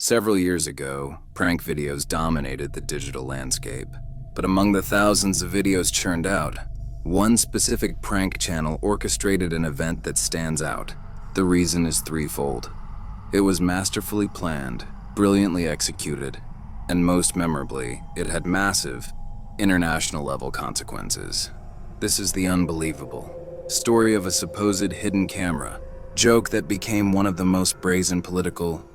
Several years ago, prank videos dominated the digital landscape. But among the thousands of videos churned out, one specific prank channel orchestrated an event that stands out. The reason is threefold. It was masterfully planned, brilliantly executed, and most memorably, it had massive, international-level consequences. This is the unbelievable story of a supposed hidden camera joke that became one of the most brazen political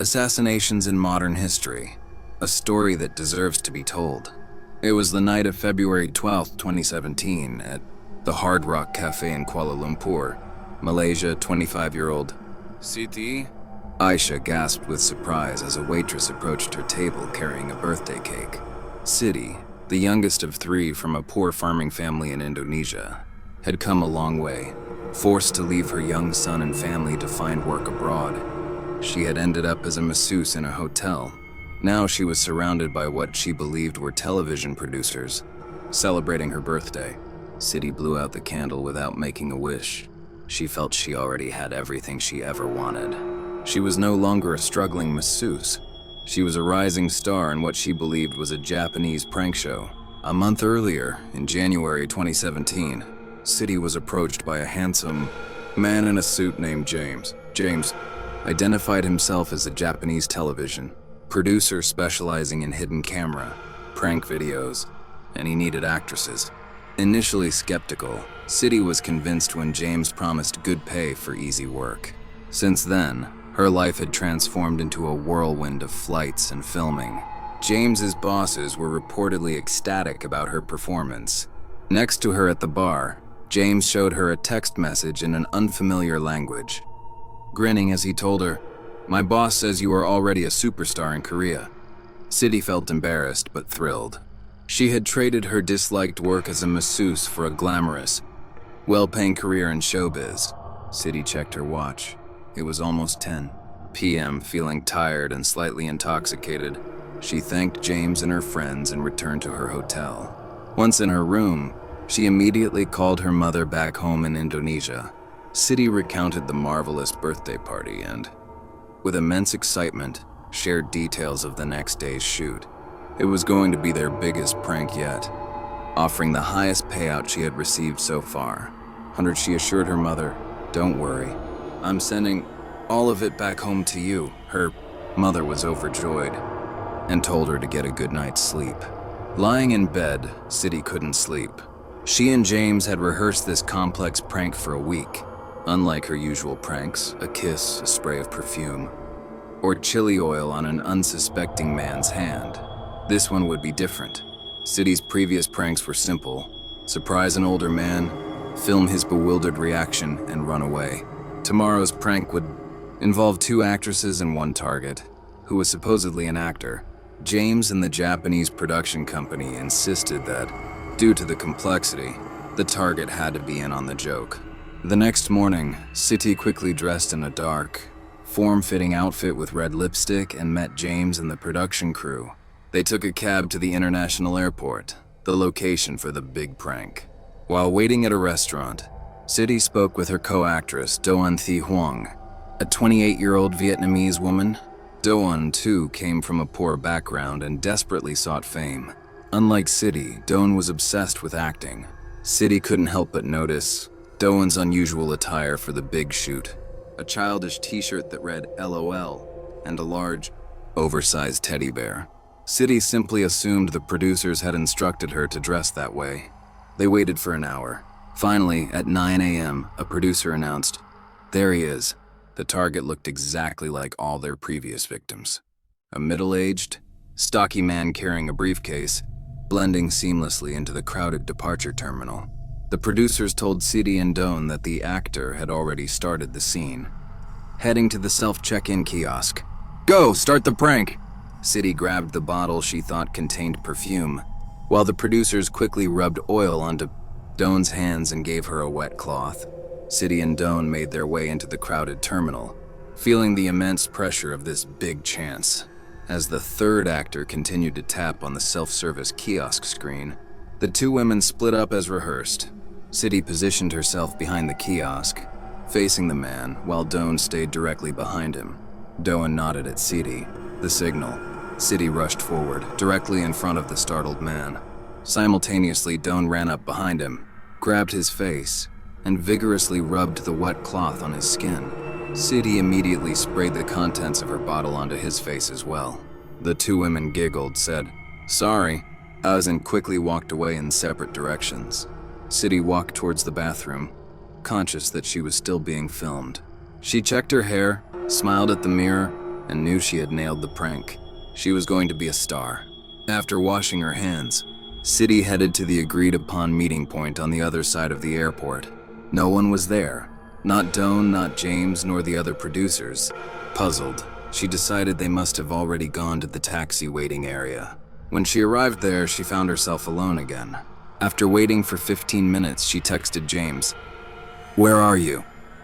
assassinations in modern history, a story that deserves to be told. It was the night of February 12, 2017, at the Hard Rock Cafe in Kuala Lumpur, Malaysia. 25-year-old Siti, Aisyah gasped with surprise as a waitress approached her table carrying a birthday cake. Siti, the youngest of three from a poor farming family in Indonesia, had come a long way, forced to leave her young son and family to find work abroad. She had ended up as a masseuse in a hotel. Now she was surrounded by what she believed were television producers, celebrating her birthday. Siti blew out the candle without making a wish. She felt she already had everything she ever wanted. She was no longer a struggling masseuse. She was a rising star in what she believed was a Japanese prank show. A month earlier, in January 2017, Siti was approached by a handsome man in a suit named James. James identified himself as a Japanese television producer specializing in hidden camera, prank videos, and he needed actresses. Initially skeptical, Siti was convinced when James promised good pay for easy work. Since then, her life had transformed into a whirlwind of flights and filming. James's bosses were reportedly ecstatic about her performance. Next to her at the bar, James showed her a text message in an unfamiliar language. Grinning as he told her, "My boss says you are already a superstar in Korea." Siti felt embarrassed but thrilled. She had traded her disliked work as a masseuse for a glamorous, well-paying career in showbiz. Siti checked her watch. It was almost 10 p.m. Feeling tired and slightly intoxicated, she thanked James and her friends and returned to her hotel. Once in her room, she immediately called her mother back home in Indonesia. Siti recounted the marvelous birthday party and, with immense excitement, shared details of the next day's shoot. It was going to be their biggest prank yet, offering the highest payout she had received so far. She assured her mother, "Don't worry, I'm sending all of it back home to you." Her mother was overjoyed and told her to get a good night's sleep. Lying in bed, Siti couldn't sleep. She and James had rehearsed this complex prank for a week. Unlike her usual pranks, a kiss, a spray of perfume, or chili oil on an unsuspecting man's hand, this one would be different. Siti's previous pranks were simple: surprise an older man, film his bewildered reaction, and run away. Tomorrow's prank would involve two actresses and one target, who was supposedly an actor. James and the Japanese production company insisted that, due to the complexity, the target had to be in on the joke. The next morning, Siti quickly dressed in a dark, form-fitting outfit with red lipstick and met James and the production crew. They took a cab to the international airport, the location for the big prank. While waiting at a restaurant, Siti spoke with her co-actress, Doan Huong, a 28-year-old Vietnamese woman. Doan, too, came from a poor background and desperately sought fame. Unlike Siti, Doan was obsessed with acting. Siti couldn't help but notice Doan's unusual attire for the big shoot: a childish t-shirt that read LOL and a large, oversized teddy bear. Siti simply assumed the producers had instructed her to dress that way. They waited for an hour. Finally, at 9 a.m., a producer announced, "There he is." The target looked exactly like all their previous victims. A middle-aged, stocky man carrying a briefcase, blending seamlessly into the crowded departure terminal. The producers told Siti and Doan that the actor had already started the scene. Heading to the self-check-in kiosk. "Go, start the prank!" Siti grabbed the bottle she thought contained perfume, while the producers quickly rubbed oil onto Doan's hands and gave her a wet cloth. Siti and Doan made their way into the crowded terminal, feeling the immense pressure of this big chance. As the third actor continued to tap on the self-service kiosk screen, the two women split up as rehearsed. Siti positioned herself behind the kiosk, facing the man, while Doan stayed directly behind him. Doan nodded at Siti, The signal. Siti rushed forward, directly in front of the startled man. Simultaneously, Doan ran up behind him, grabbed his face, and vigorously rubbed the wet cloth on his skin. Siti immediately sprayed the contents of her bottle onto his face as well. The two women giggled, said, "Sorry," and quickly walked away in separate directions. Siti walked towards the bathroom, conscious that she was still being filmed. She checked her hair, smiled at the mirror, and knew she had nailed the prank. She was going to be a star. After washing her hands, Siti headed to the agreed-upon meeting point on the other side of the airport. No one was there. Not Doan, not James, nor the other producers. Puzzled, she decided they must have already gone to the taxi waiting area. When she arrived there, she found herself alone again. After waiting for 15 minutes, she texted James, "Where are you?"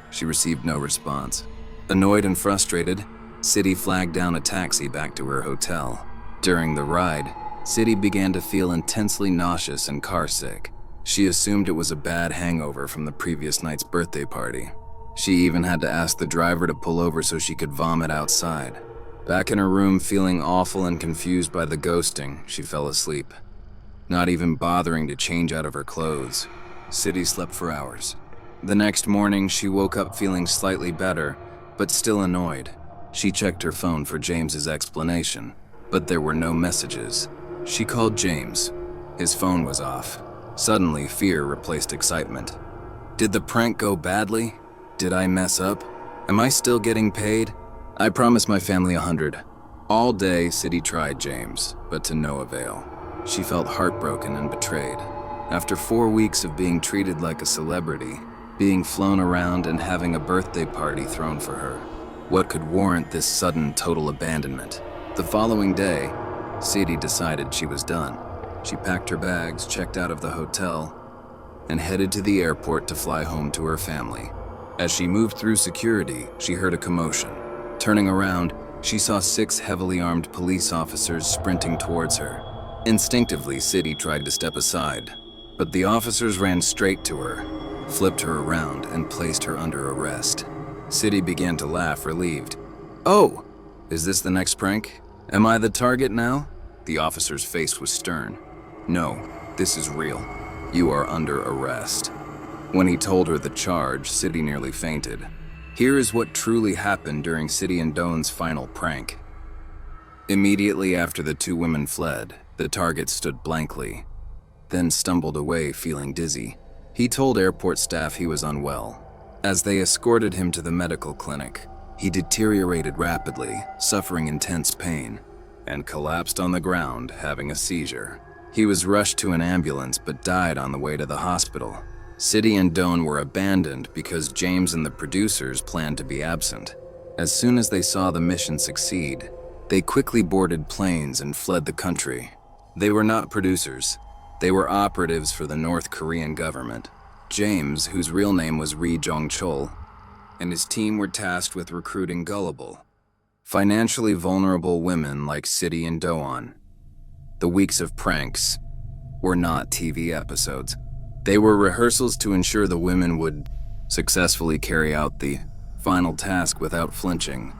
She received no response. Annoyed and frustrated, Siti flagged down a taxi back to her hotel. During the ride, Siti began to feel intensely nauseous and carsick. She assumed it was a bad hangover from the previous night's birthday party. She even had to ask the driver to pull over so she could vomit outside. Back in her room, feeling awful and confused by the ghosting, she fell asleep, not even bothering to change out of her clothes. Siti slept for hours. The next morning, she woke up feeling slightly better, but still annoyed. She checked her phone for James's explanation, but there were no messages. She called James. His phone was off. Suddenly, fear replaced excitement. Did the prank go badly? Did I mess up? Am I still getting paid? I promised my family 100. All day, Siti tried James, but to no avail. She felt heartbroken and betrayed. After 4 weeks of being treated like a celebrity, being flown around and having a birthday party thrown for her, what could warrant this sudden total abandonment? The following day, Siti decided she was done. She packed her bags, checked out of the hotel, and headed to the airport to fly home to her family. As she moved through security, she heard a commotion. Turning around, she saw 6 heavily armed police officers sprinting towards her. Instinctively, Siti tried to step aside, but the officers ran straight to her, flipped her around, and placed her under arrest. Siti began to laugh, relieved. "Oh, is this the next prank? Am I the target now?" The officer's face was stern. "No, this is real. You are under arrest." When he told her the charge, Siti nearly fainted. Here is what truly happened during Siti and Doan's final prank. Immediately after the two women fled, the target stood blankly, then stumbled away feeling dizzy. He told airport staff he was unwell. As they escorted him to the medical clinic, he deteriorated rapidly, suffering intense pain, and collapsed on the ground, having a seizure. He was rushed to an ambulance but died on the way to the hospital. Siti and Doan were abandoned because James and the producers planned to be absent. As soon as they saw the mission succeed, they quickly boarded planes and fled the country. They were not producers. They were operatives for the North Korean government. James, whose real name was Ri Jong-chol, and his team were tasked with recruiting gullible, financially vulnerable women like Siti and Doan. The weeks of pranks were not TV episodes. They were rehearsals to ensure the women would successfully carry out the final task without flinching.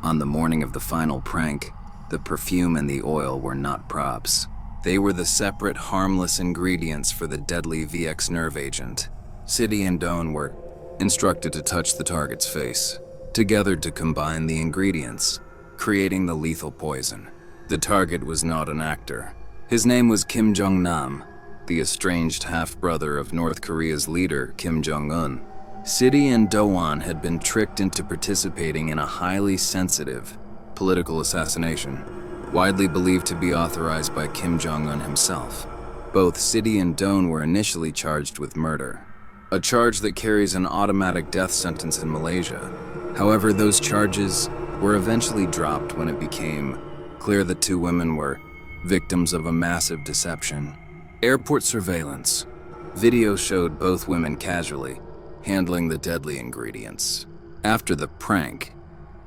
On the morning of the final prank, the perfume and the oil were not props. They were the separate, harmless ingredients for the deadly VX nerve agent. Siti and Doan were instructed to touch the target's face, together to combine the ingredients, creating the lethal poison. The target was not an actor. His name was Kim Jong-nam, the estranged half-brother of North Korea's leader, Kim Jong-un. Siti and Doan had been tricked into participating in a highly sensitive political assassination, widely believed to be authorized by Kim Jong-un himself. Both Siti and Doan were initially charged with murder, a charge that carries an automatic death sentence in Malaysia. However, those charges were eventually dropped when it became clear the two women were victims of a massive deception. Airport surveillance. Video showed both women casually handling the deadly ingredients. After the prank,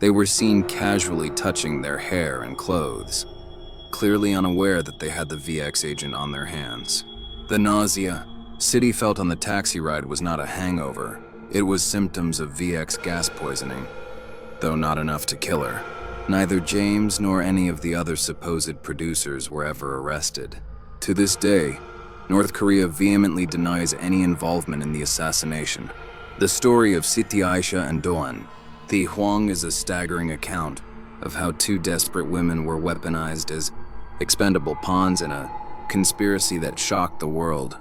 they were seen casually touching their hair and clothes, clearly unaware that they had the VX agent on their hands. The nausea Siti felt on the taxi ride was not a hangover. It was symptoms of VX gas poisoning, though not enough to kill her. Neither James nor any of the other supposed producers were ever arrested. To this day, North Korea vehemently denies any involvement in the assassination. The story of Siti, Aisyah, and Doan, the Huong, is a staggering account of how two desperate women were weaponized as expendable pawns in a conspiracy that shocked the world.